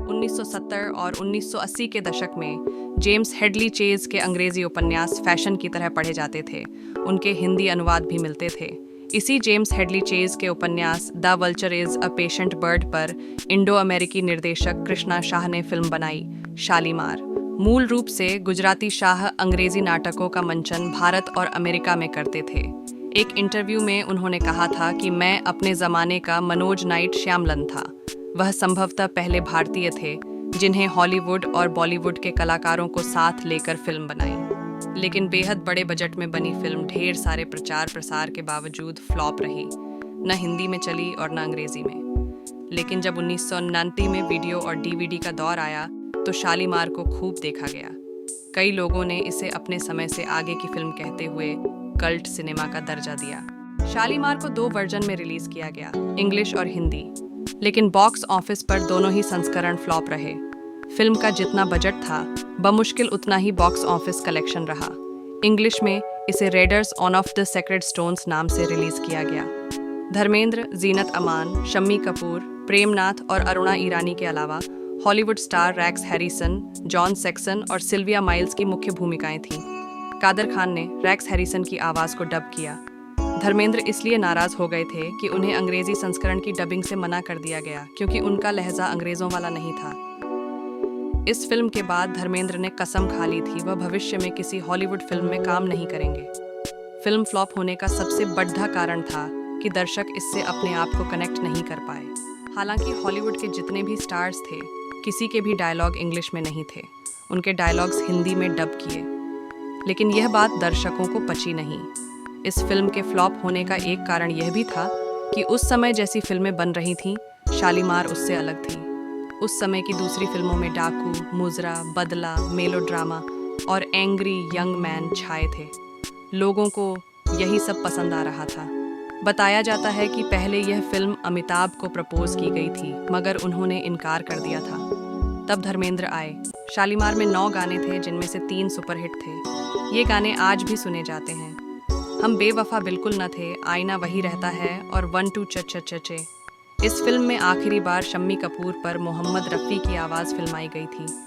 1970 और 1980 के दशक में जेम्स हेडली चेज के अंग्रेजी उपन्यास फैशन की तरह पढ़े जाते थे। उनके हिंदी अनुवाद भी मिलते थे। इसी जेम्स हेडली चेज के उपन्यास the vulture is a patient bird पर इंडो अमेरिकी निर्देशक कृष्णा शाह ने फिल्म बनाई, शालीमार। मूल रूप से गुजराती शाह अंग्रेजी नाटकों का मंचन भारत और अमेरिका में करते थे। एक इंटरव्यू में उन्होंने कहा था कि मैं अपने ज़माने का मनोज नाइट श्यामलन था। वह संभवतः पहले भारतीय थे जिन्हें हॉलीवुड और बॉलीवुड के कलाकारों को साथ लेकर फिल्म बनाई। लेकिन बेहद बड़े बजट में बनी फिल्म ढेर सारे प्रचार प्रसार के बावजूद फ्लॉप रही। न हिंदी में चली और न अंग्रेजी में। लेकिन जब 1999 में वीडियो और डीवीडी का दौर आया तो शालीमार को खूब देखा गया। कई लोगों ने इसे अपने समय से आगे की फिल्म कहते हुए कल्ट सिनेमा का दर्जा दिया। शालीमार को 2 वर्जन में रिलीज किया गया, इंग्लिश और हिंदी, लेकिन बॉक्स ऑफिस पर दोनों ही संस्करण फ्लॉप रहे। फिल्म का जितना बजट था बमुश्किल उतना ही बॉक्स ऑफिस कलेक्शन रहा। इंग्लिश में इसे readers on off the sacred stones नाम से रिलीज किया गया। धर्मेंद्र, जीनत अमान, शम्मी कपूर, प्रेमनाथ और अरुणा ईरानी के अलावा Hollywood star Rex Harrison, John Saxon और सिल्विया माइल्स की मुख्य भूमिकाएं थीं। कादर खान ने रैक्स हैरिसन की आवाज़ को डब किया। धर्मेंद्र इसलिए नाराज हो गए थे कि उन्हें अंग्रेजी संस्करण की डबिंग से मना कर दिया गया क्योंकि उनका लहजा अंग्रेजों वाला नहीं था। इस फिल्म के बाद धर्मेंद्र ने कसम खा ली थी वह भविष्य में किसी हॉलीवुड फिल्म में काम नहीं करेंगे। फिल्म फ्लॉप होने का सबसे बड़ा कारण था कि दर्शक इससे अपने आप को कनेक्ट नहीं कर पाए। हालांकि हॉलीवुड के जितने भी स्टार्स थे किसी के भी डायलॉग इंग्लिश में नहीं थे, उनके डायलॉग्स हिंदी में डब किए। लेकिन यह बात दर्शकों को पची नहीं। इस फिल्म के फ्लॉप होने का एक कारण यह भी था कि उस समय जैसी फिल्में बन रही थीं, शालीमार उससे अलग थी। उस समय की दूसरी फिल्मों में डाकू, मुजरा, बदला, मेलोड्रामा और एंग्री यंग मैन छाए थे। लोगों को यही सब पसंद आ रहा था। बताया जाता है कि पहले यह फिल्म अमिताभ को प्रपोज की गई थी मगर उन्होंने इनकार कर दिया था। तब धर्मेंद्र आए। शालीमार में 9 गाने थे जिनमें से 3 सुपरहिट थे। ये गाने आज भी सुने जाते हैं। हम बेवफा बिल्कुल न थे, आईना वही रहता है और 1 2 च चे। इस फिल्म में आखिरी बार शम्मी कपूर पर मोहम्मद रफ़ी की आवाज़ फिल्माई गई थी।